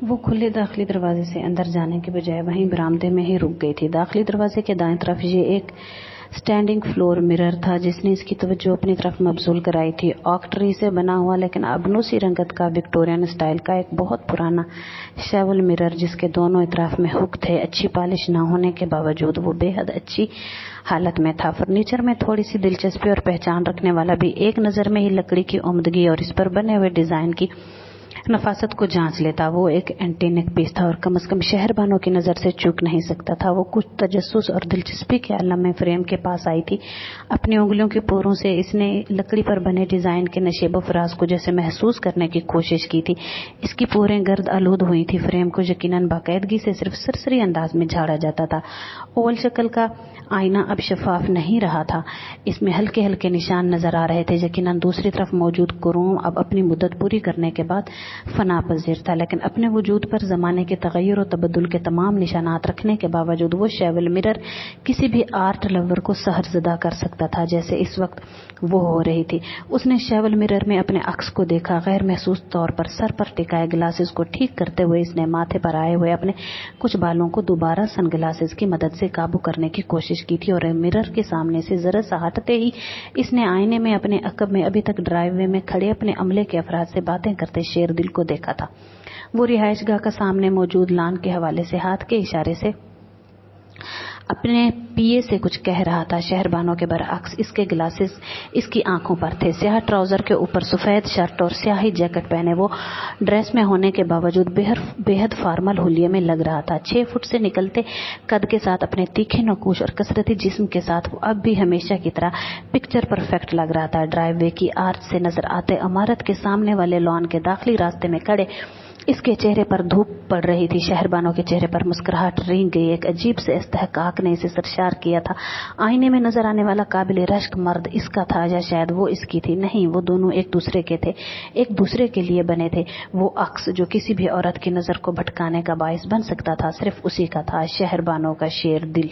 وہ کھلے داخلی دروازے سے اندر جانے کے بجائے وہیں برآمدے میں ہی رک گئی تھی۔ داخلی دروازے کے دائیں طرف یہ ایک اسٹینڈنگ فلور مرر تھا جس نے اس کی توجہ اپنی طرف مبذول کرائی تھی۔ اوک ٹری سے بنا ہوا لیکن ابنوسی رنگت کا وکٹورین اسٹائل کا ایک بہت پرانا شیول مرر جس کے دونوں اطراف میں ہک تھے، اچھی پالش نہ ہونے کے باوجود وہ بے حد اچھی حالت میں تھا۔ فرنیچر میں تھوڑی سی دلچسپی اور پہچان رکھنے والا بھی ایک نظر میں ہی لکڑی کی عمدگی اور اس پر بنے ہوئے ڈیزائن کی نفاست کو جانچ لیتا۔ وہ ایک اینٹینک پیس تھا اور کم از کم شہربانوں کی نظر سے چوک نہیں سکتا تھا۔ وہ کچھ تجسس اور دلچسپی کے عالم میں فریم کے پاس آئی تھی۔ اپنی انگلیوں کے پوروں سے اس نے لکڑی پر بنے ڈیزائن کے نشیب و فراز کو جیسے محسوس کرنے کی کوشش کی تھی۔ اس کی پوریں گرد آلود ہوئی تھی۔ فریم کو یقیناً باقاعدگی سے صرف سرسری انداز میں جھاڑا جاتا تھا۔ اوول شکل کا آئینہ اب شفاف نہیں رہا تھا، اس میں ہلکے ہلکے نشان نظر آ رہے تھے۔ یقیناً دوسری طرف موجود کروم اب اپنی مدت پوری کرنے کے بعد فنا پذیر تھا، لیکن اپنے وجود پر زمانے کے تغیر و تبدل کے تمام نشانات رکھنے کے باوجود وہ شیول مرر کسی بھی آرٹ لور کو سحر زدہ کر سکتا تھا جیسے اس وقت وہ ہو رہی تھی۔ اس نے شیول مرر میں اپنے عکس کو دیکھا۔ غیر محسوس طور پر سر پر ٹکائے گلاسز کو ٹھیک کرتے ہوئے اس نے ماتھے پر آئے ہوئے اپنے کچھ بالوں کو دوبارہ سن گلاسز کی مدد سے قابو کرنے کی کوشش کی تھی، اور مرر کے سامنے سے ذرا سا ہٹتے ہی اس نے آئینے میں اپنے عقب میں ابھی تک ڈرائیو وے میں کھڑے اپنے عملے کے افراد سے باتیں کرتے شیر دل کو دیکھا تھا۔ وہ رہائش گاہ کا سامنے موجود لان کے حوالے سے ہاتھ کے اشارے سے اپنے پیے سے کچھ کہہ رہا تھا۔ شہربانوں کے برعکس اس کے گلاسز اس کی آنکھوں پر تھے۔ سیاہ ٹراؤزر کے اوپر سفید شرٹ اور سیاہی جیکٹ پہنے وہ ڈریس میں ہونے کے باوجود بے حد فارمل حلیے میں لگ رہا تھا۔ 6 فٹ سے نکلتے قد کے ساتھ اپنے تیکھے نقوش اور کثرتی جسم کے ساتھ وہ اب بھی ہمیشہ کی طرح پکچر پرفیکٹ لگ رہا تھا۔ ڈرائیو وے کی آرچ سے نظر آتے عمارت کے سامنے والے لان کے داخلی راستے میں کھڑے اس کے چہرے پر دھوپ پڑ رہی تھی۔ شہربانوں کے چہرے پر مسکراہٹ رینگ گئی۔ ایک عجیب سے استحقاق نے اسے سرشار کیا تھا۔ آئینے میں نظر آنے والا قابل رشک مرد اس کا تھا یا شاید وہ اس کی تھی؟ نہیں، وہ دونوں ایک دوسرے کے تھے، ایک دوسرے کے لیے بنے تھے۔ وہ عکس جو کسی بھی عورت کی نظر کو بھٹکانے کا باعث بن سکتا تھا صرف اسی کا تھا، شہربانوں کا شیر دل۔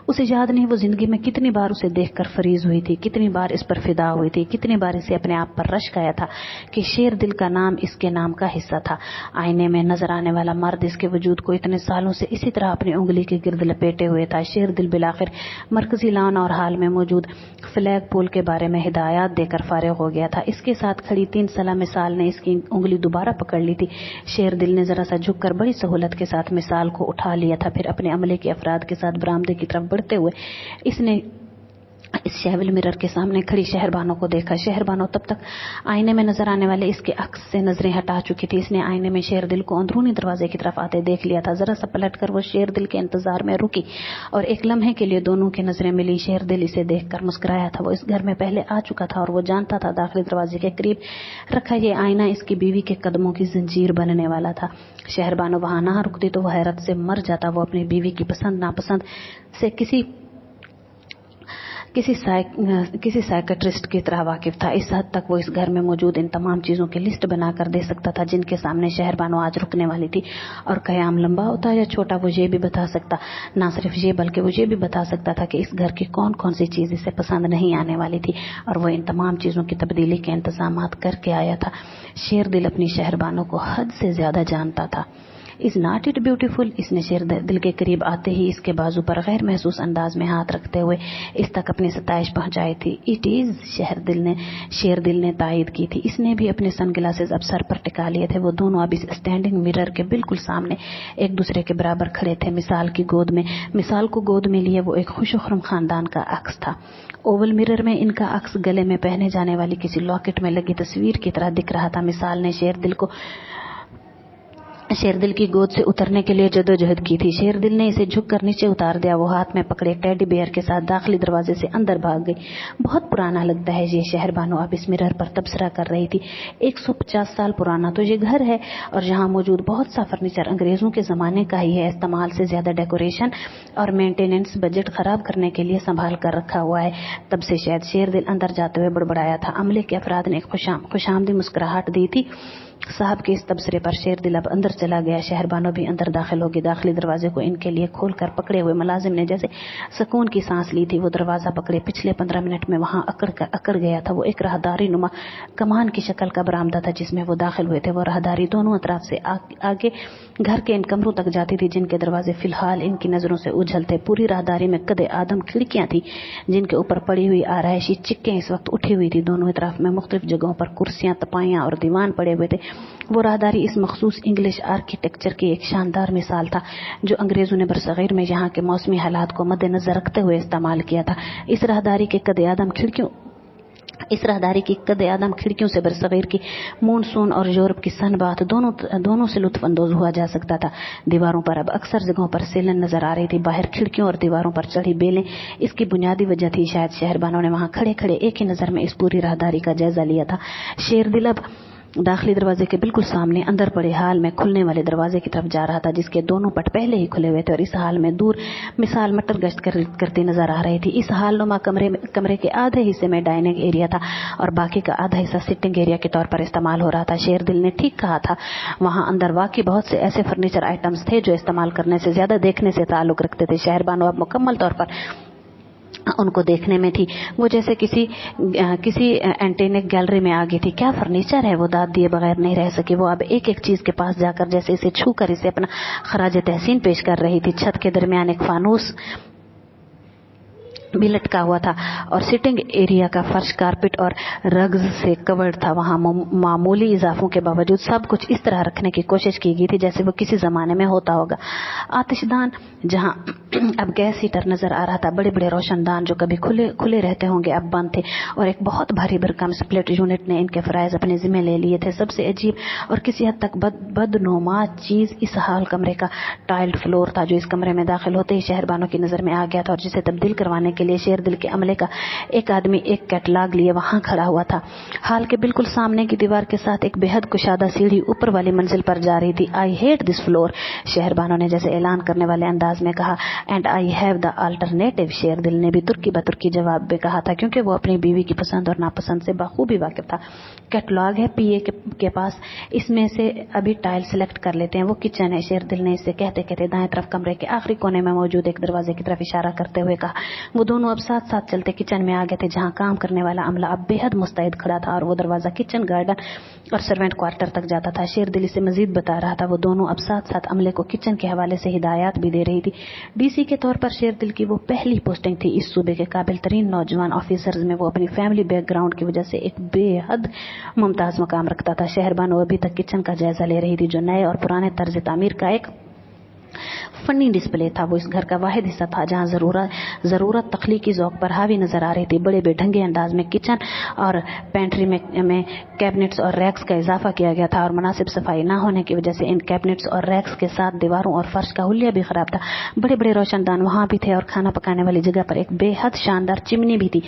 اسے یاد نہیں وہ زندگی میں کتنی بار اسے دیکھ کر فریز ہوئی تھی، کتنی بار اس پر فدا ہوئی تھی، کتنی بار اسے اپنے آپ پر رشک آیا تھا کہ شیر دل کا نام اس کے نام کا حصہ تھا۔ آئینے میں نظر آنے والا مرد اس کے وجود کو اتنے سالوں سے اسی طرح اپنی انگلی کے گرد لپیٹے ہوئے تھا۔ شیر دل بالآخر مرکزی لان اور حال میں موجود فلیگ پول کے بارے میں ہدایات دے کر فارغ ہو گیا تھا۔ اس کے ساتھ کھڑی 3 سالہ مثال نے اس کی انگلی دوبارہ پکڑ لی تھی۔ شیر دل نے ذرا سا جھک کر بڑی سہولت کے ساتھ مثال کو اٹھا لیا تھا، پھر اپنے عملے کے افراد کے ساتھ برآمدے کی طرف بڑھتے ہوئے اس نے اس شیول مرر کے سامنے کھڑی شہربانوں کو دیکھا۔ شہربانوں تب تک آئینے میں نظر آنے والے اس کے عکس سے نظریں ہٹا چکی تھی۔ اس نے آئینے میں شیر دل کو اندرونی دروازے کی طرف آتے دیکھ لیا تھا۔ ذرا سا پلٹ کر وہ شیر دل کے انتظار میں رکی اور ایک لمحے کے لیے دونوں کی نظریں ملی۔ شیر دل اسے دیکھ کر مسکرایا تھا۔ وہ اس گھر میں پہلے آ چکا تھا اور وہ جانتا تھا داخلی دروازے کے قریب رکھا یہ آئینہ اس کی بیوی کے قدموں کی زنجیر بننے والا تھا۔ شہربانوں وہاں نہ رکتی تو وہ حیرت سے مر جاتا۔ وہ اپنی بیوی کی پسند ناپسند سے کسی سائیکٹرسٹ کی طرح واقف تھا۔ اس حد تک وہ اس گھر میں موجود ان تمام چیزوں کی لسٹ بنا کر دے سکتا تھا جن کے سامنے شہربانوں آج رکنے والی تھی، اور قیام لمبا ہوتا یا چھوٹا وہ یہ بھی بتا سکتا، نہ صرف یہ بلکہ وہ یہ بھی بتا سکتا تھا کہ اس گھر کی کون کون سی چیز اسے پسند نہیں آنے والی تھی، اور وہ ان تمام چیزوں کی تبدیلی کے انتظامات کر کے آیا تھا۔ شیر دل اپنی شہربانوں کو حد سے زیادہ جانتا تھا۔ Is not it beautiful? اس نے شیر دل کے قریب آتے ہی اس کے بازو پر غیر محسوس انداز میں ہاتھ رکھتے ہوئے اس تک اپنی ستائش پہنچائی تھی۔ اٹ از، شیر دل نے تائید کی تھی۔ اس نے بھی اپنے سن گلاسز اب سر پر ٹکا لیے تھے۔ وہ دونوں اب اس اسٹینڈنگ مرر کے بالکل سامنے ایک دوسرے کے برابر کھڑے تھے، مثال کو گود میں لیے وہ ایک خوش و خرم خاندان کا عکس تھا۔ اوول مرر میں ان کا عکس گلے میں پہنے جانے والی کسی لاکٹ میں لگی تصویر کی طرح دکھ رہا تھا۔ مثال نے شیر دل کی گود سے اترنے کے لیے جدوجہد کی تھی۔ شیر دل نے اسے جھک کر نیچے اتار دیا۔ وہ ہاتھ میں پکڑے ٹیڈی بیئر کے ساتھ داخلی دروازے سے اندر بھاگ گئی۔ بہت پرانا لگتا ہے یہ، شہربانو اب اس مرر پر تبصرہ کر رہی تھی۔ 150 سال پرانا تو یہ گھر ہے، اور یہاں موجود بہت سا فرنیچر انگریزوں کے زمانے کا ہی ہے۔ استعمال سے زیادہ ڈیکوریشن اور مینٹیننس بجٹ خراب کرنے کے لیے سنبھال کر رکھا ہوا ہے۔ تب سے شاید شیر دل اندر جاتے ہوئے بڑبڑایا تھا۔ عملے کے افراد نے ایک خوش آمدید مسکراہٹ دی تھی साहब के इस तबसरे पर शेरदिल अब अंदर चला गया। शहरबानो भी अंदर दाखिल होगी। दाखिली दरवाजे को इनके लिए खोलकर पकड़े हुए मुलाजिम ने जैसे सुकून की सांस ली थी। वो दरवाजा पकड़े पिछले 15 मिनट में वहां अकड़ गया था। वो एक राहदारी नुमा कमान की शक्ल का बरामदा था जिसमें वो दाखिल हुए थे। वो राहदारी दोनों अतराफ से आगे घर के इन कमरों तक जाती थी जिनके दरवाजे फिलहाल इनकी नजरों से उछल थे। पूरी राहदारी में कदे आदम खिड़कियां थी जिनके ऊपर पड़ी हुई आरायशी चिक्कें इस वक्त उठी हुई थी। दोनों तरफ में मुख्तलिफ जगहों पर कुर्सियां, तपाइयां और दीवान पड़े हुए थे। वो राहदारी इस मखसूस इंग्लिश आर्किटेक्चर की एक शानदार मिसाल था जो अंग्रेजों ने बरसगीर में यहाँ के मौसमी हालात को मद्देनजर रखते हुए इस्तेमाल किया था। इस राहदारी की कदे आदम खिड़कियों से बरसगीर की मानसून और यूरोप की सनबात दोनों से लुत्फ अंदोज हुआ जा सकता था। दीवारों पर अब अक्सर जगहों पर सेलन नजर आ रही थी। बाहर खिड़कियों और दीवारों पर चढ़ी बेलें इसकी बुनियादी वजह थी। शायद शहरबानों ने वहां खड़े खड़े एक ही नजर में इस पूरी राहदारी का जायजा लिया था। शेरदिल अब दाखिली दरवाजे के बिल्कुल सामने अंदर पड़े हाल में खुलने वाले दरवाजे की तरफ जा रहा था जिसके दोनों पट पहले ही खुले हुए थे और इस हाल में दूर मिसाल मटर गश्त करती नजर आ रही थी। इस हाल नुमा कमरे के आधे हिस्से में डाइनिंग एरिया था और बाकी का आधा हिस्सा सिटिंग एरिया के तौर पर इस्तेमाल हो रहा था। शेरदिल ने ठीक कहा था। वहां अंदर वाकई बहुत से ऐसे फर्नीचर आइटम्स थे जो इस्तेमाल करने से ज्यादा देखने से ताल्लुक रखते थे। शहरबानो अब मुकम्मल तौर पर उनको देखने में थी। वो जैसे किसी एंटीनिक गैलरी में आ गई थी। क्या फर्नीचर है, वो दाद दिए बगैर नहीं रह सकी। वो अब एक एक चीज के पास जाकर जैसे इसे छू कर इसे अपना खराज तहसीन पेश कर रही थी। छत के दरमियान एक फानूस भी लटका हुआ था और सिटिंग एरिया का फर्श कारपेट और रग्स से कवर्ड था। वहां मामूली इजाफों के बावजूद सब कुछ इस तरह रखने की कोशिश की गई थी जैसे वो किसी जमाने में होता होगा। आतिशदान जहां अब गैस हीटर नजर आ रहा था, बड़े बड़े रोशनदान जो कभी खुले रहते होंगे अब बंद थे और एक बहुत भारी भरकम स्प्लिट यूनिट ने इनके फराइज अपने जिम्मे ले लिए थे। सबसे अजीब और किसी हद तक बदनुमा चीज इस हाल कमरे का टाइल्ड फ्लोर था जो इस कमरे में दाखिल होते ही शहरबानों की नजर में आ गया था और जिसे तब्दील करवाने के लिए शेरदिल के अमले का एक आदमी एक कैटलॉग लिए वहां खड़ा हुआ था। हाल के बिल्कुल सामने की दीवार के साथ एक बेहद कुशादा सीढ़ी ऊपर वाली मंजिल पर जा रही थी। I hate this floor, Shahrbano ने जैसे ऐलान करने वाले अंदाज में कहा। And I have the alternative, Sherdil ने भी तुर्की बतुर्की जवाब में कहा था क्योंकि वो अपनी बीवी की पसंद और नापसंद से बखूबी वाकिफ था। कैटलॉग है पीए के पास, इसमें से अभी टाइल सिलेक्ट कर लेते हैं। वो किचन है, शेरदिल ने इससे कहते कहते दाएं तरफ कमरे के आखिरी कोने में मौजूद एक दरवाजे की तरफ इशारा करते हुए कहा। वो दोनों अब साथ साथ चलते किचन में आ गए थे जहां काम करने वाला अमला अब बेहद मुस्तैद खड़ा था और वो दरवाजा किचन, गार्डन और सर्वेंट क्वार्टर तक जाता था। शेरदिल इसे मजीद बता रहा था। वो दोनों अब साथ साथ अमले को किचन के हवाले से हिदायत भी दे रही थी। डीसी के तौर पर शेरदिल की वो पहली पोस्टिंग थी इस सूबे के काबिल तरीन नौजवान ऑफिसर्स में। वो अपनी फैमिली बैकग्राउंड की वजह से एक बेहद मुमताज मकाम रखता था। शहरबानो अभी तक किचन का जायजा ले रही थी जो नए और पुराने तर्ज तामीर का एक फनी डिस्प्ले था। वो इस घर का वाहिद हिस्सा था जहां जरूरत तख्लीकी ज़ौक़ पर हावी नजर आ रही थी। बड़े बेढंगे अंदाज में किचन और पेंट्री में कैबिनेट्स और रैक्स का इजाफा किया गया था और मुनासिब सफाई न होने की वजह से इन कैबिनेट्स और रैक्स के साथ दीवारों और फर्श का हुलिया भी खराब था। बड़े बड़े रोशनदान वहां भी थे और खाना पकाने वाली जगह पर एक बेहद शानदार चिमनी भी थी।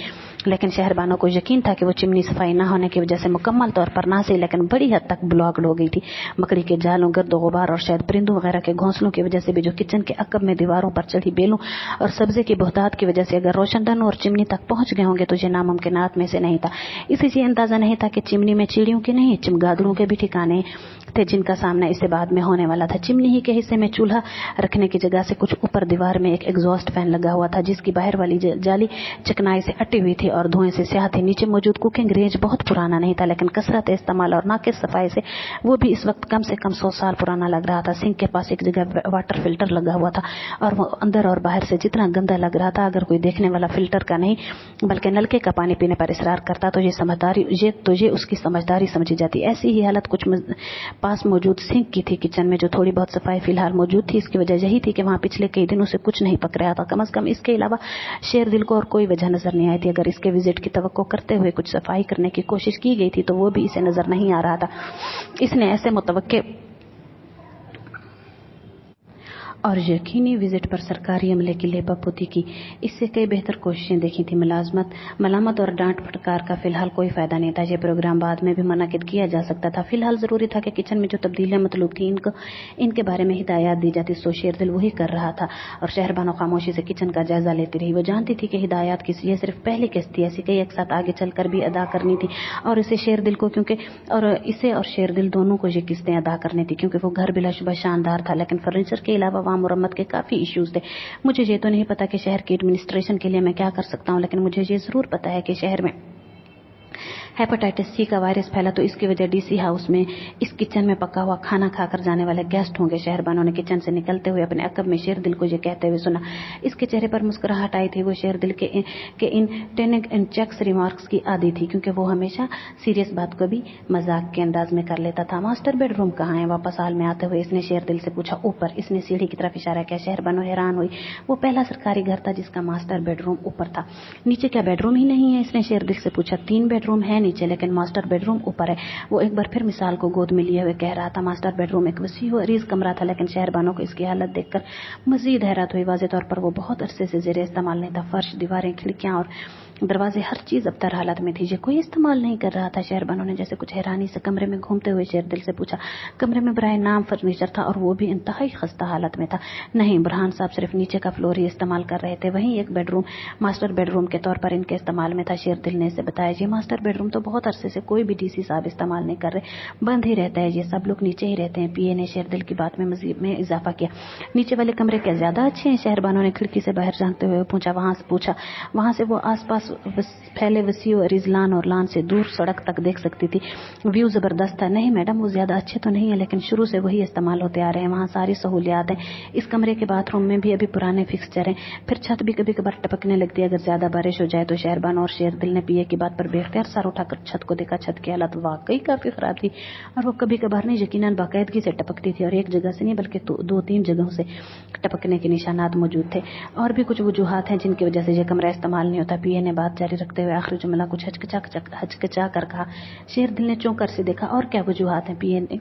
लेकिन शहरबानों को यकीन था कि वो चिमनी सफाई न होने की वजह से मुकम्मल तौर पर ना सही लेकिन बड़ी हद तक ब्लॉक्ड हो गई थी। मकड़ी के जालों, गर्द गुबार और शायद परिंदों वगैरह के घोंसलों की वजह से भी जो किचन के अकब में दीवारों पर चढ़ी बेलों और सब्जे की बहुतात की वजह से अगर रोशनदान और चिमनी तक पहुंच गए होंगे तो ये नामुमकिनात में से नहीं था। इसी से अंदाजा नहीं था कि चिमनी में चिड़ियों के नहीं चमगादड़ों के भी ठिकाने थे जिनका सामना इससे बाद में होने वाला था। चिमनी ही के हिस्से में चूल्हा रखने की जगह से कुछ ऊपर दीवार में एक एग्जॉस्ट फैन लगा हुआ था जिसकी बाहर वाली जाली चिकनाई से अटी हुई थी और धुएं से स्याह थी। नीचे मौजूद कुकिंग रेंज बहुत पुराना नहीं था लेकिन कसरत इस्तेमाल और नाकिस सफाई से वो भी इस वक्त कम से कम 100 साल पुराना लग रहा था। सिंक के पास एक जगह वाटर फिल्टर लगा हुआ था और वो अंदर और बाहर से जितना गंदा लग रहा था अगर कोई देखने वाला फिल्टर का नहीं बल्कि नलके का पानी पीने पर इसरार करता तो ये उसकी समझदारी समझी जाती। ऐसी ही हालत कुछ पास मौजूद सिंक की थी। किचन में जो थोड़ी बहुत सफाई फिलहाल मौजूद थी इसकी वजह यही थी कि वहां पिछले कई दिनों से कुछ नहीं पक रहा था। कम से कम इसके अलावा शेरदिल को और कोई वजह नजर नहीं आई थी। अगर इसके विजिट की तवक्को करते हुए कुछ सफाई करने की कोशिश की गई थी तो वो भी इसे नजर नहीं आ रहा था। इसने ऐसे मुतवक्के और यकीनी विजिट पर सरकारी अमले की लेपापोती की। इससे कई बेहतर कोशिशें देखी थी। मलामत और डांट फटकार का फिलहाल कोई फायदा नहीं था। ये प्रोग्राम बाद में भी मुनक्किद किया जा सकता था। फिलहाल जरूरी था कि किचन में जो तब्दीलियां मतलूब थी इनके बारे में हिदायत दी जाती। सो शेरदिल वही कर रहा था और शहरबानो खामोशी से किचन का जायजा लेती रही। वो जानती थी कि हिदायत की ये सिर्फ पहली किस्त थी, ऐसी कई एक साथ आगे चलकर भी अदा करनी थी और इसे और शेरदिल दोनों को ये किस्तें अदा करनी थी, क्योंकि वो घर बिलाशुबा शानदार था, लेकिन फर्नीचर के अलावा वहां मुरम्मत के काफी इश्यूज थे। मुझे ये तो नहीं पता कि शहर के एडमिनिस्ट्रेशन के लिए मैं क्या कर सकता हूँ, लेकिन मुझे ये जरूर पता है कि शहर में हेपेटाइटिस सी का वायरस फैला तो इसकी वजह डीसी हाउस में इस किचन में पका हुआ खाना खाकर जाने वाले गेस्ट होंगे। शहरबानों ने किचन से निकलते हुए अपने अकब में शेरदिल को ये कहते हुए सुना। इसके चेहरे पर मुस्कुराहट आई थी। वो शेरदिल के इन टेनिक एंड चेक्स रिमार्क्स की आदी थी, क्योंकि वो हमेशा सीरियस बात को भी मजाक के अंदाज में कर लेता था। मास्टर बेडरूम कहाँ है? वापस हाल में आते हुए इसने शेरदिल से पूछा। ऊपर। इसने सीढ़ी की तरफ इशारा किया। शहरबानो हैरान हुई। वो पहला सरकारी घर था जिसका मास्टर बेडरूम ऊपर था। नीचे क्या बेडरूम ही नहीं है? इसने शेरदिल से पूछा। 3 बेडरूम है नीचे, लेकिन मास्टर बेडरूम ऊपर है। वो एक बार फिर मिसाल को गोद में लिए हुए कह रहा था। मास्टर बेडरूम एक वसी व अरीज कमरा था, लेकिन शहरबानों को इसकी हालत देखकर मजीद हैरत हुई। वाज़े तौर पर वो बहुत अरसे से ज़ेरे इस्तेमाल नहीं था। फर्श, दीवारें, खिड़कियां और दरवाजे, हर चीज अबतर हालत में थी। ये कोई इस्तेमाल नहीं कर रहा था। शहरबानों ने जैसे कुछ हैरानी से कमरे में घूमते हुए शेरदिल से पूछा। कमरे में बराए नाम फर्नीचर था और वो भी इंतहाई खस्ता हालत में था। नहीं, बुरहान साहब सिर्फ नीचे का फ्लोर ही इस्तेमाल कर रहे थे। वहीं एक बेडरूम मास्टर बेडरूम के तौर पर इनके इस्तेमाल में था। शेरदिल ने इसे बताया। ये मास्टर बेडरूम तो बहुत अरसे से कोई भी डीसी साहब इस्तेमाल नहीं कर रहे, बंद ही रहता है। ये सब लोग नीचे ही रहते हैं। पीए ने शेरदिल की बात में मजीद में इजाफा किया। नीचे वाले कमरे क्या ज्यादा अच्छे हैं? शहरबानों ने खिड़की से बाहर झांकते हुए पूछा। वहां से वो आसपास फैले वसी रिजलान और लान से दूर सड़क तक देख सकती थी। व्यू जबरदस्त था। नहीं मैडम, वो ज्यादा अच्छे तो नहीं है, लेकिन शुरू से वही इस्तेमाल होते आ रहे हैं। वहाँ सारी सहूलियात हैं। इस कमरे के बाथरूम में भी अभी पुराने फिक्सचर हैं। फिर छत भी कभी कभार टपकने लगती है अगर ज्यादा बारिश हो जाए तो। शहरबानो और शेरदिल ने पीए की बात पर बेख्तियार सर उठाकर छत को देखा। छत की हालत वाकई काफी खराब थी और वो कभी कभार नहीं, यकीनन बाकायदगी से टपकती थी और एक जगह से नहीं बल्कि 2-3 जगहों से टपकने के निशानात मौजूद थे। और भी कुछ वजूहात हैं जिनकी वजह से ये कमरा इस्तेमाल नहीं होता। पीए ने बात जारी रखते हुए आखिरी जुमला कुछ हचकचा कर कहा। शेरदिल ने चौंक कर से देखा। और क्या वजूहात हैं?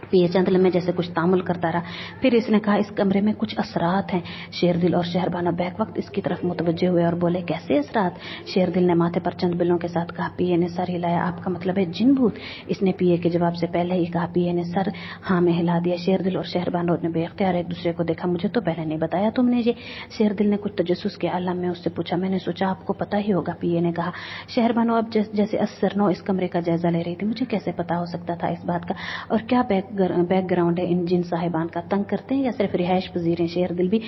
पीए चंद लम्हे जैसे कुछ तामुल करता रहा। फिर इसने कहा, इस कमरे में कुछ असरात हैं। शेरदिल और शहरबानो बैक वक्त इसकी तरफ मुतवज्जे हुए और बोले, कैसे असरात? शेरदिल ने माथे पर चंद बिलों के साथ कहा। पीए ने सर हिलाया। आपका मतलब है जिन भूत? इसने पीए के जवाब से पहले ही कहा। पीए ने सर हाँ में हिला दिया। शेरदिल और शहरबानो ने बेख्तियार एक दूसरे को देखा। मुझे तो पहले नहीं बताया तुमने ये? शेरदिल ने कुछ तजस्सुस के आलम में उससे पूछा। मैंने सोचा आपको पता ही होगा, पीए ने कहा। शहरबानो अब जैसे असरनो इस कमरे का जायजा ले रही थी। मुझे कैसे पता हो सकता था इस बात का? और क्या बैकग्राउंड है इन जिन साहिबान का? तंग करते हैं या सिर्फ रिहाइश पजीर हैं? शेरदिल भी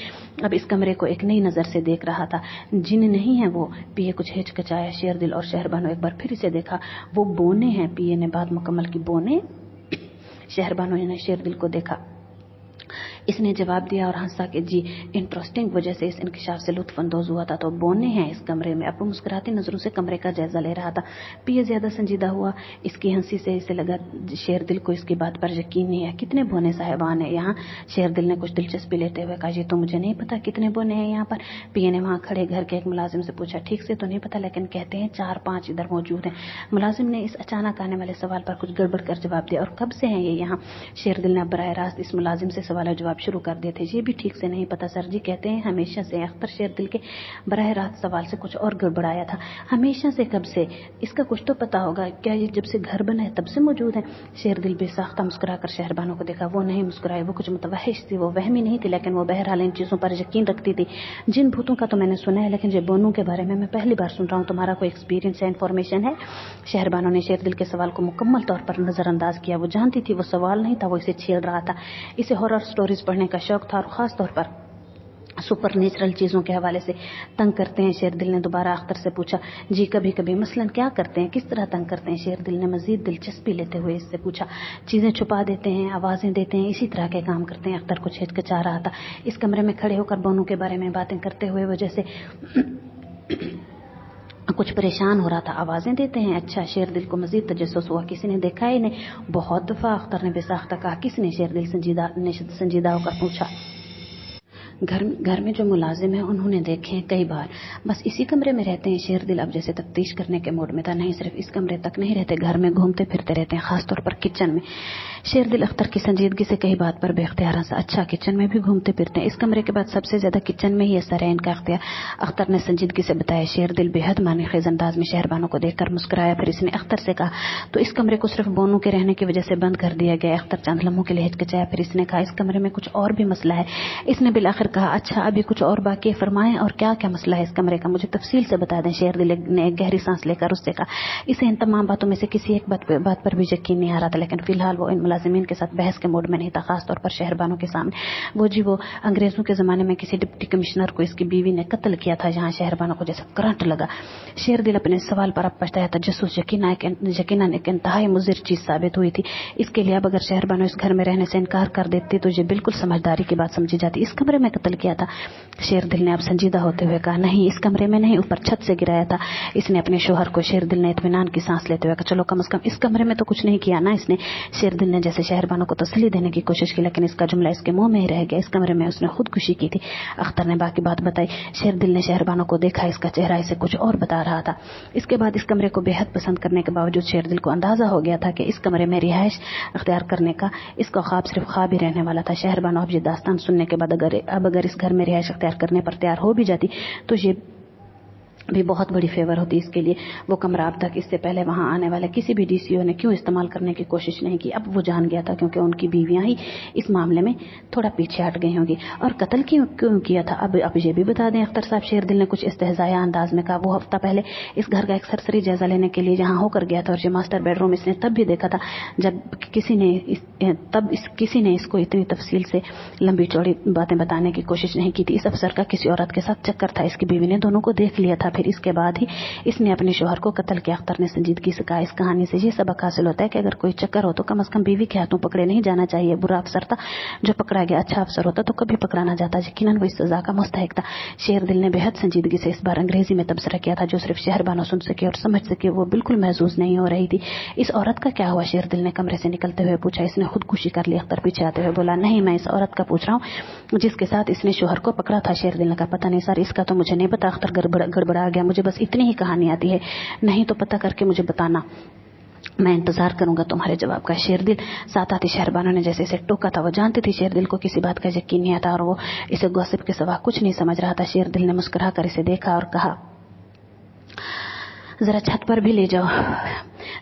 अब इस कमरे को एक नई नजर से देख रहा था। जिन नहीं है वो? पीए कुछ हिचकिचाया। शेरदिल और शहरबानो एक बार फिर इसे देखा। वो बोने हैं। पीए ने बात मुकम्मल की। बोने? शहरबानो ने शेरदिल को देखा। इसने जवाब दिया और हंसा कि जी, इंटरेस्टिंग वजह से इस इंकिशाफ से लुत्फ अंदोज हुआ था। तो बोने हैं इस कमरे में? अब वो मुस्कुराती नजरों से कमरे का जायजा ले रहा था। पीए ज्यादा संजीदा हुआ। इसकी हंसी से इसे लगा शेरदिल को इसकी बात पर यकीन नहीं है। कितने बोने साहिबान है यहाँ? शेरदिल ने कुछ दिलचस्पी लेते हुए कहा। ये तो मुझे नहीं पता कितने बोने हैं यहाँ पर। पीए ने वहां खड़े घर के एक मुलाजिम से पूछा। ठीक से तो नहीं पता, लेकिन कहते हैं 4-5 इधर मौजूद हैं। मुलाजिम ने इस अचानक आने वाले सवाल पर कुछ गड़बड़ कर जवाब दिया। और कब से हैं ये यहाँ? शेरदिल ने बराह रास्त इस मुलाजिम से सवाल जवाब शुरू कर दिए थे। ये भी ठीक से नहीं पता सर जी, कहते हैं हमेशा से। अख्तर शेरदिल के बराह रास्त सवाल से कुछ और गड़बड़ाया था। हमेशा से? कब से? इसका कुछ तो पता होगा। क्या ये जब से घर बना है तब से मौजूद है? शेरदिल बेसाख्ता मुस्कुराकर शहरबानो को देखा। वो नहीं मुस्कुराई। वो कुछ मुतवहिश थी। वो वहमी नहीं थी, लेकिन वो बहरहाल इन चीजों पर यकीन रखती थी। जिन भूतों का तो मैंने सुना है, लेकिन ये बोनों के बारे में मैं पहली बार सुन रहा हूँ। तुम्हारा कोई एक्सपीरियंस या इन्फॉर्मेशन है? शहरबानो ने शेरदिल के सवाल को मुकम्मल तौर पर नजरअंदाज किया। वो जानती थी वो सवाल नहीं था, वो इसे छेड़ रहा था। इसे हॉरर स्टोरीज पढ़ने का शौक था और खास तौर पर सुपर नेचुरल चीजों के हवाले से। तंग करते हैं? शेरदिल ने दोबारा अख्तर से पूछा। जी कभी कभी। मसलन क्या करते हैं? किस तरह तंग करते हैं? शेरदिल ने मजीद दिलचस्पी लेते हुए इससे पूछा। चीजें छुपा देते हैं, आवाजें देते हैं, इसी तरह के काम करते हैं। अख्तर कुछ हिचकिचा रहा था। इस कमरे में खड़े होकर बोनों के बारे में बातें करते हुए वजह से कुछ परेशान हो रहा था। आवाजें देते हैं? अच्छा। शेरदिल को मजीद तजस्सुस हुआ। किसी ने देखा है इन्हें? बहुत दफा। अख्तर ने बेसाख्ता कहा। किसने? शेरदिल संजीदा होकर पूछा। घर में जो मुलाजिम है उन्होंने देखे हैं कई बार, बस इसी कमरे में रहते हैं। शेरदिल अब जैसे तफ्तीश करने के मूड में था। नहीं, सिर्फ इस कमरे तक नहीं रहते, घर में घूमते फिरते रहते हैं, खासतौर पर किचन में। शेरदिल अख्तर की संजीदगी से कई बात पर बेख्तियार सा अच्छा किचन में भी घूमते फिरते हैं। इस कमरे के बाद सबसे ज्यादा किचन में ही असर है इनका अख्तियार। अख्तर ने संजीदगी से बताया। शेरदिल बेहद मानीखेज अंदाज में शहरबानो को देखकर मुस्कुराया। फिर इसने अख्तर से कहा, तो इस कमरे को सिर्फ बोनू के रहने की वजह से बंद कर दिया गया। अख्तर चंद लम्हों के लिए हिचकिचाया। फिर इसने कहा, इस कमरे में कुछ और भी मसला है। इसने बिलाखिर कहा, अच्छा अभी कुछ और बाकी है, फरमाएं और क्या क्या मसला है इस कमरे का, मुझे तफसील से बता दें। शेरदिल ने एक गहरी सांस लेकर उससे कहा, इसे इन तमाम बातों में से किसी एक बात पर भी यकीन नहीं आ रहा था, लेकिन फिलहाल वो इन मुलाजिमीन के साथ बहस के मूड में नहीं था, खासतौर पर शहरबानों के सामने। वो अंग्रेजों के जमाने में किसी डिप्टी कमिश्नर को इसकी बीवी ने कत्ल किया था, जहां शहरबानों को जैसे करंट लगा। शेरदिल अपने सवाल पर अब पछताया था। जासूस यकीनन एक इंतहाई मुज़िर चीज साबित हुई थी। इसके लिए अब अगर शहरबानो इस घर में रहने से इनकार कर देती तो ये बिल्कुल समझदारी की बात समझी जाती। इस कमरे में कत्ल किया था? शेरदिल ने अब संजीदा होते हुए कहा, नहीं, इस कमरे में नहीं, ऊपर छत से गिराया था इसने अपने शोहर को। शेरदिल ने इत्मीनान की सांस लेते हुए कहा, चलो कम से कम इस कमरे में तो कुछ नहीं किया ना इसने। शेरदिल ने जैसे शहरबानो को तसल्ली देने की कोशिश की, लेकिन इसका जुमला इसके मुंह में ही रह गया। इस कमरे में उसने खुदकुशी की थी। अख्तर ने बाकी बात बताई। शेरदिल ने शहरबानो को देखा, इसका चेहरा इसे कुछ और बता रहा था। इसके बाद इस कमरे को बेहद पसंद करने के बावजूद शेरदिल को अंदाजा हो गया था कि इस कमरे में रिहाइश अख्तियार करने का इसका ख्वाब सिर्फ ख्वाब ही रहने वाला था। शहरबानो अब ये दास्तान सुनने के बाद अगर इस घर में रिहाइश अख्तियार करने पर तैयार हो भी जाती तो ये भी बहुत बड़ी फेवर होती इसके लिए। वो कमरा अब तक इससे पहले वहां आने वाले किसी भी डीसीओ ने क्यों इस्तेमाल करने की कोशिश नहीं की, अब वो जान गया था, क्योंकि उनकी बीवियां ही इस मामले में थोड़ा पीछे हट गई होंगी। और कत्ल क्यों किया था अब ये भी बता दें अख्तर साहब। शेरदिल ने कुछ इस्तेहज़ाया अंदाज में कहा, वो हफ्ता पहले इस घर का एक सरसरी जायजा लेने के लिए जहां होकर गया था, और ये मास्टर बेडरूम इसने तब भी देखा था जब किसी ने इसको इतनी तफसील से लंबी चौड़ी बातें बताने की कोशिश नहीं की थी। इस अफसर का किसी औरत के साथ चक्कर था, इसकी बीवी ने दोनों को देख लिया था। फिर इसके बाद ही इसने अपने शोहर को कत्ल किया। अख्तर ने संजीदगी से कहा, इस कहानी से ये सबक हासिल होता है कि अगर कोई चक्कर हो तो कम से कम बीवी के हाथों पकड़े नहीं जाना चाहिए। बुरा अफसर था जो पकड़ा गया, अच्छा अफसर होता तो कभी पकड़ा ना जाता। यकीनन वो इस सजा का मुस्तहिक था। शेरदिल ने बेहद संजीदगी से इस बार अंग्रेजी में तबसरा किया था, जो सिर्फ शहरबानो सुन सके और समझ सके। वो बिल्कुल महसूस नहीं हो रही थी। इस औरत का क्या हुआ? शेरदिल ने कमरे से निकलते हुए पूछा। इसने खुदकुशी कर ली। अख्तर पीछे आते हुए बोला, नहीं, मैं इस औरत का पूछ रहा हूँ जिसके साथ इसने शोहर को पकड़ा था। शेरदिल ने कहा, पता नहीं सर, इसका तो मुझे नहीं पता। अख्तर गड़बड़ा गया, मुझे बस इतनी ही कहानी आती है, नहीं तो पता करके मुझे बताना, मैं इंतजार करूंगा तुम्हारे जवाब का। शेरदिल साथ आती शहरबानो ने जैसे इसे टोका था। वो जानती थी शेरदिल को किसी बात का यकीन नहीं आता और वो इसे गॉसिप के सिवा कुछ नहीं समझ रहा था। शेरदिल ने मुस्कुरा कर इसे देखा और कहा, जरा छत पर भी ले जाओ,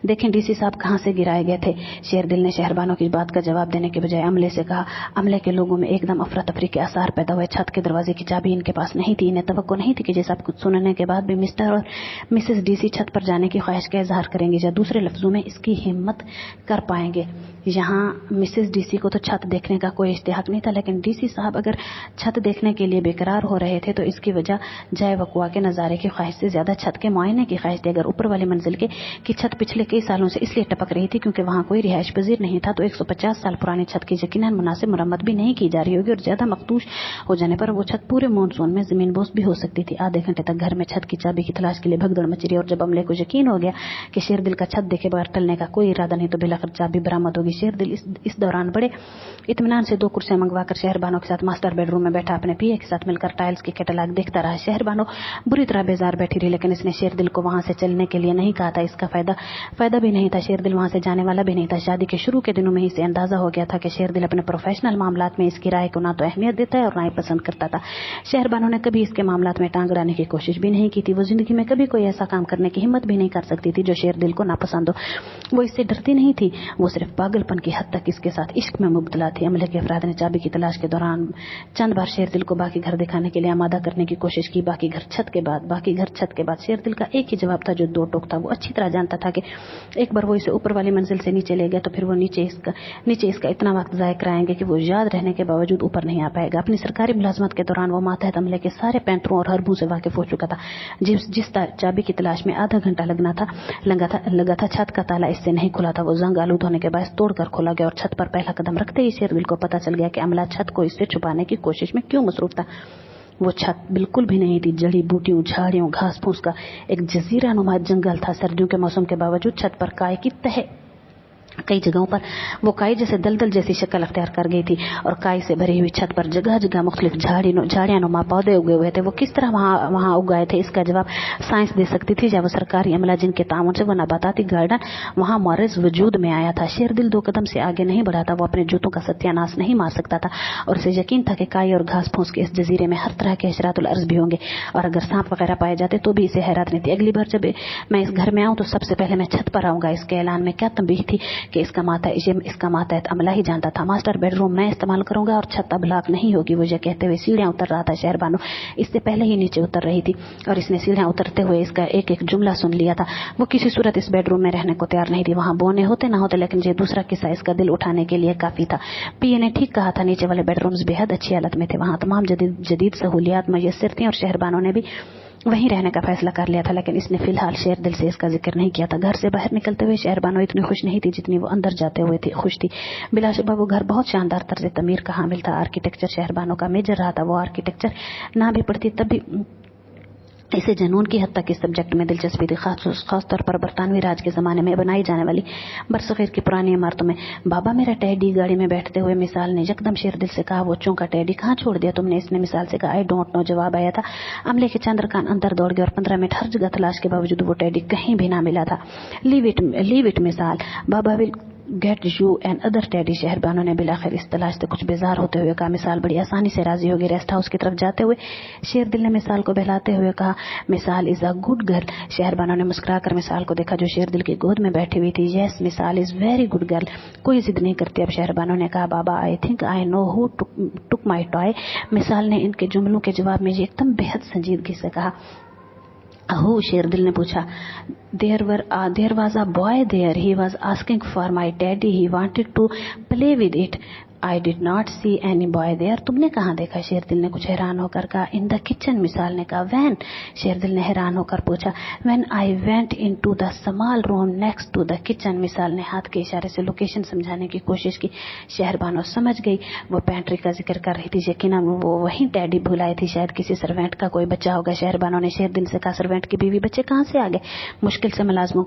देखें डीसी साहब कहां से गिराए गए थे। शेरदिल ने शहरबानो की बात का जवाब देने के बजाय अमले से कहा। अमले के लोगों में एकदम अफरा तफरी के आसार पैदा हुए। छत के दरवाजे की चाबी इनके पास नहीं थी। इन्हें तवक्को नहीं थी कि ये सब कुछ सुनने के बाद भी मिस्टर और मिसेस डीसी छत पर जाने की ख्वाहिश का इजहार करेंगे, या दूसरे लफ्जों में इसकी हिम्मत कर पाएंगे। यहाँ मिसेस डीसी को तो छत देखने का कोई इश्तिहाक नहीं था, लेकिन डीसी साहब अगर छत देखने के लिए बेकरार हो रहे थे तो इसकी वजह जाए वकुआ के नज़ारे की ख्वाहिश से ज्यादा छत के मुआयने की ख्वाहिश थी। अगर ऊपर वाली मंजिल की छत पिछले कई सालों से इसलिए टपक रही थी क्योंकि वहां कोई रिहाइश पजीर नहीं था, तो 150 साल पुरानी छत की यकीनन मुनासिब मरम्मत भी नहीं की जा रही होगी, और ज्यादा मखदूश हो जाने पर वो छत पूरे मॉनसून में जमीन बोस भी हो सकती थी। आधे घंटे तक घर में छत की चाबी की तलाश के लिए भगदड़ मची रही, और जब अमले को यकीन हो गया कि शेरदिल का छत देखे बगैर टलने का कोई इरादा नहीं तो बिलाखिर चाबी बरामद होगी। शेरदिल इस दौरान बड़े इत्मीनान से 2 कुर्सियां मंगवाकर शहरबानो के साथ मास्टर बेडरूम में बैठा अपने पीए के साथ मिलकर टाइल्स की कैटलॉग देखता रहा। शहरबानो बुरी तरह बेजार बैठी रही, लेकिन इसने शेरदिल को वहां से चलने के लिए नहीं कहा था। इसका फायदा भी नहीं था, शेरदिल वहां से जाने वाला भी नहीं था। शादी के शुरू के दिनों में ही से अंदाजा हो गया था कि शेरदिल अपने प्रोफेशनल मामलात में इसकी राय को ना तो अहमियत देता है और ना ही पसंद करता था। शहरबानो ने कभी इसके मामलात में टांग अड़ाने की कोशिश भी नहीं की थी। वो जिंदगी में कभी कोई ऐसा काम करने की हिम्मत भी नहीं कर सकती थी जो शेरदिल को नापसंद हो। वो इससे डरती नहीं थी, वो सिर्फ पागलपन की हद तक इसके साथ इश्क में मुब्तला थी। अमले के अफराद ने चाबी की तलाश के दौरान चंद बार शेरदिल को बाकी घर दिखाने के लिए आमादा करने की कोशिश की। बाकी घर छत के बाद शेरदिल का एक ही जवाब था जो 2 टोक था। वो अच्छी तरह जानता था कि एक बार वो इसे ऊपर वाली मंजिल से नीचे ले गया तो फिर वो नीचे इसका इतना वक्त ज़ाया कराएंगे कि वो याद रहने के बावजूद ऊपर नहीं आ पाएगा। अपनी सरकारी मुलाजमत के दौरान वो मातहत अमले के सारे पैंतरों और हरबों से वाकिफ हो चुका था। जिस चाबी की तलाश में आधा घंटा लगा था छत का ताला इससे नहीं खुला था। वो जंग आलूद होने के बाद तोड़कर खोला गया और छत पर पहला कदम रखते ही शेरदिल को पता चल गया कि अमला छत को इससे छुपाने की कोशिश में क्यों मसरूफ था। वो छत बिल्कुल भी नहीं थी, जड़ी बूटियों, झाड़ियों, घास फूस का एक जजीरा नुमा जंगल था। सर्दियों के मौसम के बावजूद छत पर काय की तह कई जगहों पर वो काई जैसे दलदल जैसी शक्ल अख्तियार कर गई थी और काई से भरी हुई छत पर जगह जगह मुख्तलिफ झाड़ियां नुमा पौधे उगे हुए थे। वो किस तरह वहां उगाए थे, इसका जवाब साइंस दे सकती थी जब वो सरकारी अमला जिनके तामुन से वो नबाताती गार्डन वहां मौरज वजूद में आया था। शेरदिल 2 कदम से आगे नहीं बढ़ा था, वो अपने जूतों का सत्यानाश नहीं मार सकता था और उसे यकीन था कि काई और घास फूस के इस जजीरे में हर तरह के हशरातुल अर्ज भी होंगे और अगर सांप वगैरह पाए जाते तो भी इसे हैरत नहीं थी। अगली बार जब मैं इस घर में आऊं तो सबसे पहले मैं छत पर आऊंगा। इसके ऐलान में क्या तंबीह थी कि इसका मातहत अमला ही जानता था। मास्टर बेडरूम मैं इस्तेमाल करूंगा और छत अब ब्लॉक नहीं होगी, वो ये कहते हुए सीढ़ियां उतर रहा था। शहरबानो इससे पहले ही नीचे उतर रही थी और इसने सीढ़ियां उतरते हुए इसका एक एक जुमला सुन लिया था। वो किसी सूरत इस बेडरूम में रहने को तैयार नहीं थी, वहां बोने होते ना होते, लेकिन ये दूसरा किस्सा इसका दिल उठाने के लिए काफी था। पीए ने ठीक कहा था, नीचे वाले बेडरूम्स बेहद अच्छी हालत में थे, वहां तमाम जदीद सहूलियात मुयस्सर थी और शहरबानो ने भी वहीं रहने का फैसला कर लिया था। लेकिन इसने फिलहाल शेरदिल से इसका जिक्र नहीं किया था। घर से बाहर निकलते हुए शहरबानो इतनी खुश नहीं थी जितनी वो अंदर जाते हुए थी खुश थी। बिलाशुबा वो घर बहुत शानदार तर्ज तमीर का हामिल था। आर्किटेक्चर शहरबानो का मेजर रहा था। वो आर्किटेक्चर ना भी पढ़ती तब भी इसे जनून की हद तक इस सब्जेक्ट में दिलचस्पी थी, खास तौर पर बरतानवी राज के जमाने में बनाई जाने वाली बरसगीर की पुरानी इमारतों में। बाबा मेरा टैडी, गाड़ी में बैठते हुए मिसाल ने यकदम शेरदिल से कहा, वो चूंका टैडी कहाँ छोड़ दिया तुमने? इसने मिसाल से कहा, आई डोंट नो। जवाब आया था। अमले के चंद्रकांत अंदर दौड़ गए और 15 मिनट हर जगह तलाश के बावजूद वो टैडी कहीं भी ना मिला था। लीव इट मिसाल, बाबा will get you and other teddy. Shahrbano ने बिलाखिर इस तलाश से कुछ बेजार होते हुए कहा। मिसाल बड़ी आसानी से राजी होगी। रेस्ट हाउस की तरफ जाते हुए शेरदिल ने मिसाल को बहलाते हुए कहा, Misal is a good girl. Shehrbano ने मुस्कुराकर मिसाल को देखा जो शेरदिल की गोद में बैठी हुई थी। यस मिसाल इज वेरी गुड गर्ल। कोई जिद नहीं करती अब। शहरबानो ने कहा, बाबा I think I know who took my toy. Misal ने इनके जुमलों के जवाब में एकदम बेहद संजीदगी से कहा, अहो। शेरदिल ने पूछा, there was a boy there. He was asking for my teddy. He wanted to play with it. I did not see any boy there. तुमने कहाँ देखा? शेरदिल ने कुछ हैरान होकर कहा। In the kitchen. मिसाल ने कहा। वैन? शेरदिल ने हैरान होकर पूछा। When I went into the small room next to the kitchen. मिसाल ने हाथ के इशारे से लोकेशन समझाने की कोशिश की। शहरबानो समझ गई वो पेंट्री का जिक्र कर रही थी। यकीनन वो वहीं टैडी भुलाई थी। शायद किसी सर्वेंट का कोई बच्चा होगा। शहरबानो ने शेरदिल से कहा, सर्वेंट की बीवी बच्चे कहाँ से आ गए? मुश्किल से मुलाजमों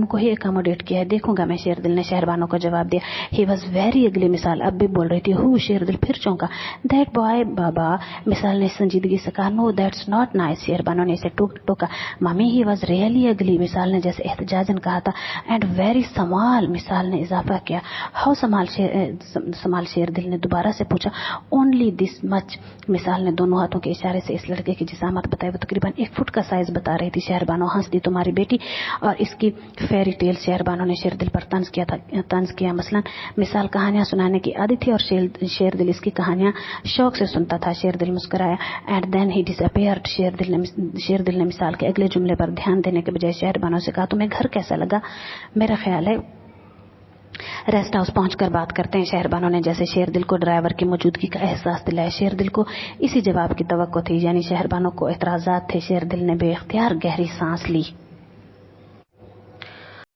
को ही एकोमोडेट किया है, देखूंगा मैं। शेरदिल ने शहरबानो को जवाब दिया। He was very ugly. मिसाल अब भी बोल रही थी। हु? शेरदिल फिर चौंका। दैट बॉय बाबा। मिसाल ने संजीदगी से कहा, no that's not nice. Shehrbano ने इसे टोका। मामी ही वॉज रियली अगली। मिसाल ने जैसे एहतजाजन कहा था। एंड वेरी समाल। मिसाल ने इजाफा किया। हाउ समाल? शेरदिल ने दोबारा से पूछा। Only this much. मिसाल ने दोनों हाथों के इशारे से इस लड़के की जिसामत बताई। वो तकरीबन 1 फुट का साइज बता रही थी। शहरबानो हंस दी। तुम्हारी बेटी और इसकी फेरी टेल। शहरबानो ने शेरदिल पर तंज किया। मसलन मिसाल कहानियां सुनाने की आदि थी और शेरदिल इसकी कहानियां शौक से सुनता था। शेरदिल मुस्कुराया। And then he disappeared. Sherdil ने मिसाल के अगले जुमले पर ध्यान देने के बजाय शहरबानो से कहा, तुम्हें घर कैसा लगा? मेरा ख्याल है रेस्ट हाउस पहुंचकर बात करते हैं। शहरबानो ने जैसे शेरदिल को ड्राइवर की मौजूदगी का एहसास दिलाया। शेरदिल को इसी जवाब की तवक्को थी, यानी शहरबानो को एतराजात थे। शेरदिल ने बेइख्तियार गहरी सांस ली।